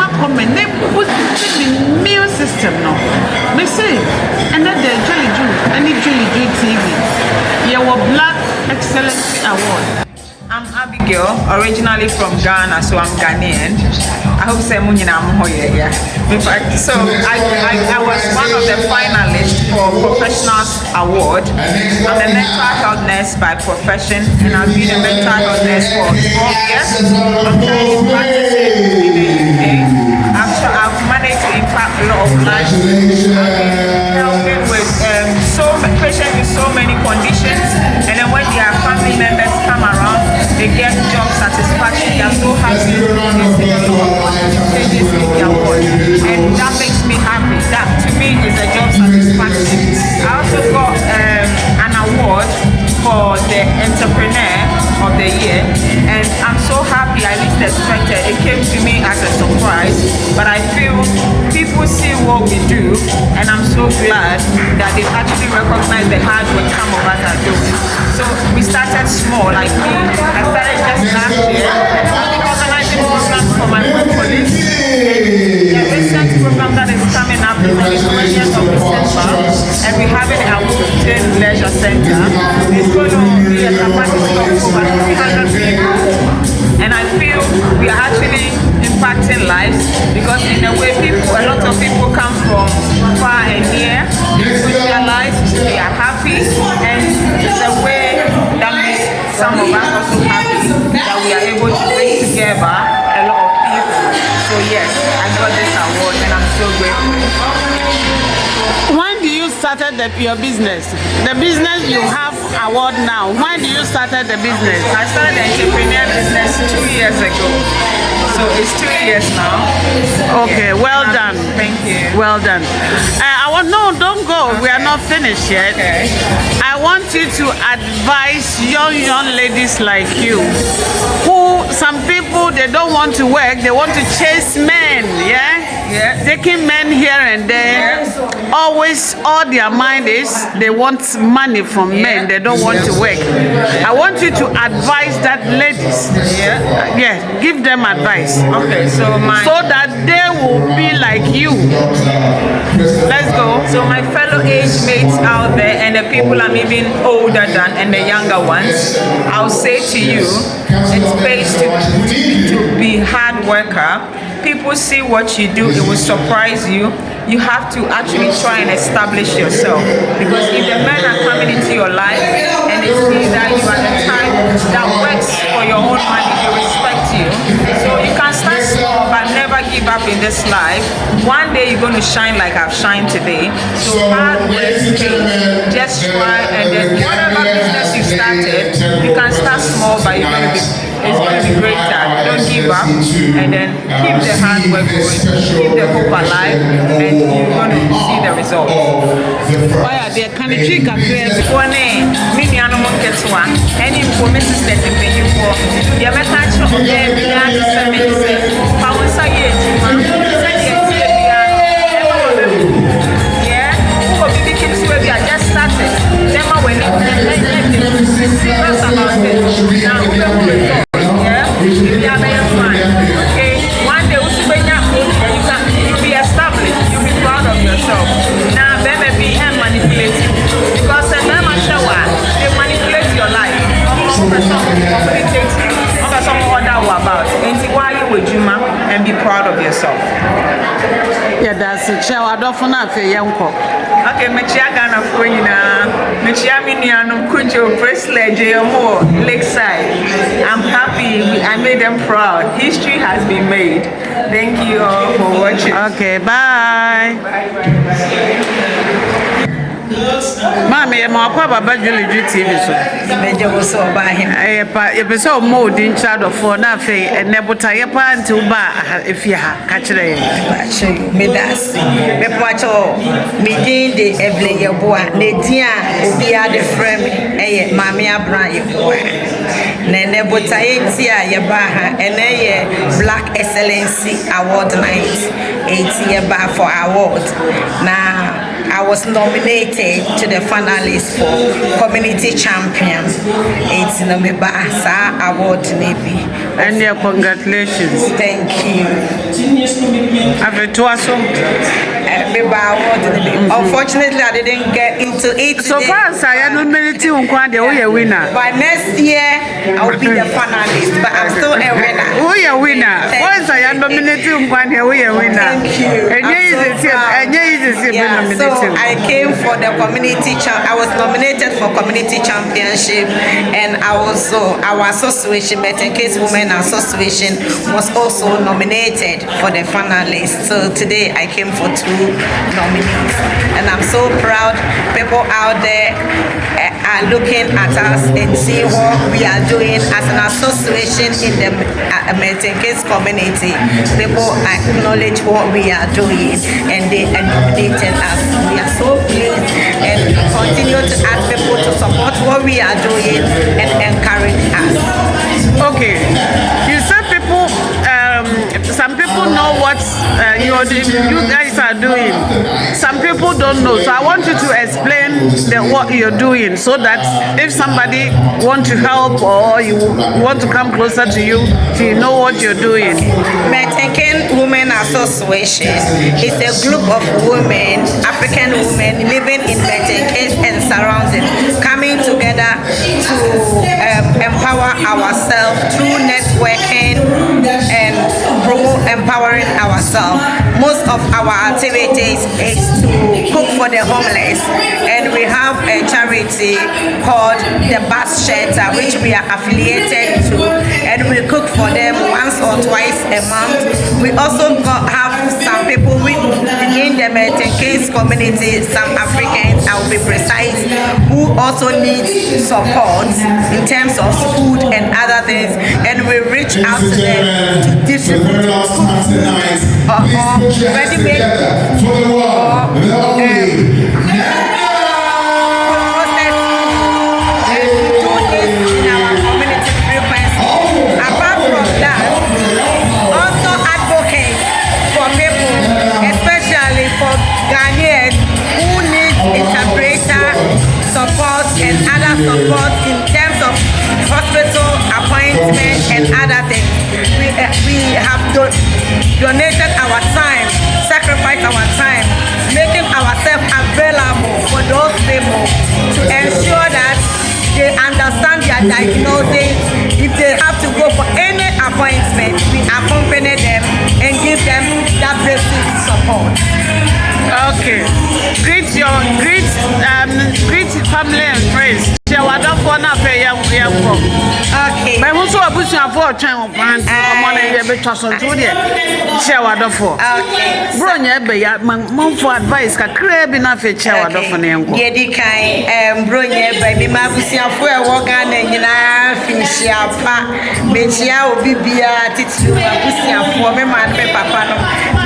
my comment, they put the meal system now. Me say, and then the Julie Juu, and the Julie Juu TV. Yeah, what Black Excellence Award. I'm Abigail, originally from Ghana, so I'm Ghanaian. I hope I'm here. In fact, so I was one of the finalists for Professionals Award. I'm a mental health nurse by profession, and I've been a mental health nurse for 12 years. I'm currently practicing in the UK. I've managed to impact a lot of lives. I've been helping with patients with so many conditions, and then when their family members come around, they get job satisfaction. They are so happy. They see a lot of changes in their world, and that makes me happy. That to me is a job satisfaction. I also got an award for the entrepreneur of the year, and I'm so happy. I least expected. It came to me as a surprise, but I feel people see what we do, and I'm so glad that they actually recognize the hard work some of us are doing. So we started small, like me. I started just last year. I've been organizing programs for my work colleagues. The recent program that is coming up is on the 20th of December, and we're having a Milton Leisure Center. It's going to be a capacity of over 300 people, and I feel we are actually impacting lives, because in a way a lot of people come from far and near, they socialize, they are happy, and it's a way that makes some of us also happy that we are able to bring together a lot of people. So yes, I got this award and I'm so grateful. When do you started your business? The business you have award now. When do you started the business? I started the entrepreneur business 2 years ago. So it's 2 years now. Okay, well done. Thank you. Well done. No, don't go. We are not finished yet. Okay. I want you to advise young ladies like you, who some people they don't want to work, they want to chase men, Yeah. taking men here and there. Always, all their mind is they want money from men. They don't want to work. I want you to advise that ladies. Give them advice. Okay, so that they will be like you. Let's go. So my fellow age mates out there, and the people I'm even older than, and the younger ones, I'll say to you, it's based to be hard worker. People see what you do, it will surprise you. You have to actually try and establish yourself, because if the men are coming into your life and they see that you are the type that works for your own money, they respect you. So you can start small but never give up in this life. One day you're going to shine like I've shined today. So hard work, just try, and then whatever business you started, you can start small but it's going to be greater. Don't give up, and then keep the hard work going, keep the hope alive, and you're going to see the results. Why are they kind of trick up there? One mini animal gets one, and you for Mrs. That you pay for the message of the how was I yet? Yeah, who will be making sure we are just started. Never when serious about it. Now we will you'll be established, you'll be proud of yourself. Now, they may be and manipulate you, because they manipulate your life. About and why you with Juma and be proud of yourself. Yeah, that's a chair. I don't know if you're young. Okay, Machiagana for you now. Machiaminian Kujo, Presley, JMO, Lakeside. I'm happy I made them proud. History has been made. Thank you all for watching. Okay, bye. Mommy, I'm a Julie Juu TV. Episode mode in child of four, nothing, and never tie up until bar if you have catch it. Medas, Mepacho, Medin de Evelyn, your boy, Nedia, Ubia the frame, Mammy Abra, your boy. Nene Botaetia, Yabaha, and a Black Excellency Award night, 8 bar for award. Now, I was nominated to the finalists for Community Champion. It's Nomeba Award Navy. And your congratulations. Thank you. Unfortunately, I didn't get into it. So far as I nominated winner. By next year, I will be the finalist, but I'm still a winner. Who a winner? Once I nominated a winner. Thank you. So I came for the community. I was nominated for community championship, and our association, Milton Keynes Women Association, was also nominated for the finalists. So today I came for 2 nominees, and I'm so proud. People out there are looking at us and see what we are doing as an association in the Milton Keynes community. People acknowledge what we are doing, and they nominated us. We are so pleased, and continue to ask people to support what we are doing and encourage us. Okay, you said people. Some people know what you guys are doing. Some people don't know. So I want you to explain what you're doing, so that if somebody wants to help or you want to come closer to you know what you're doing. Milton Keynes Women Association is a group of women, African women living in Milton Keynes and surrounding, coming together to empower ourselves through networking and empowering ourselves. Most of our activities is to cook for the homeless, and we have a charity called the Bus Shelter, which we are affiliated to, and we cook for them once or twice a month. We also have some people in the Milton Keynes community, some Africans, I will be precise, who also need support in terms of food and other things, and we reach out to them to distribute ready-made support in terms of hospital appointments and other things. We have donated our time, sacrificed our time, making ourselves available for those people to ensure that they understand their diagnosis. If they have to go for any appointment, we accompany them and give them that basic support. Okay. Greet family and friends. Okay. But who's so abusing for time of plans? Okay. Bronya be mom for advice ka crab na fe chawa do for nenko. Yedi kan bronya be mi mabusia for e wo ga na nyina finishia pa mechia obi bia titiri abusia for me ma me papa no.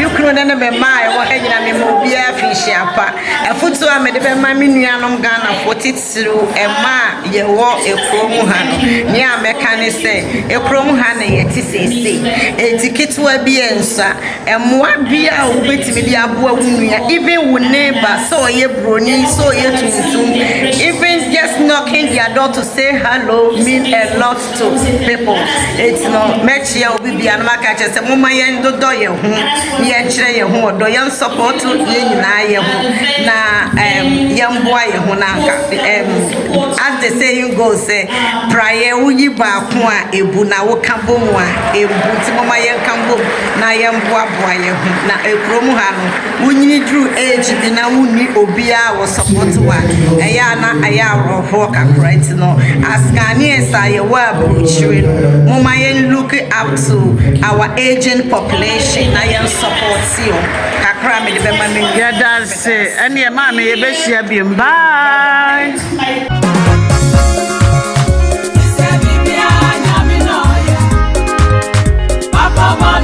You kro na me ma e wo ha nyina me mo bia finishia pa. Afutu a me de be ma me nuanom ga na for titiri e ma ye wo ekromu ha no. Ni a meka ne se ekromu ha na ye tisese. Etiketu abi ensa emwa bia obetimi dia aboa wunua, even with neighbor, so ye broni, so ye tuntum, even just knocking their door to say hello mean a lot to people. It's no match ya obi bia na maka che se mama ye ndodo ye ho ye kire ye ho do ye support ye nyina ye ho na ye mboa ye ho na nka as the saying goes, say prayer uyi ba ko a ebu na wo kambo mu a ebu ti mama ye kambo na ye mboa boa ye ho na ekromu ha no unyini drew age bi na wuni obia wo support wa eya na aya roho kakra ti no as Ghanaians are ye wa buchire no mama ye look up to our aging population na ye support you kakra me de be ma me ya dance ene e ma me ye be hia bi bye. Papa,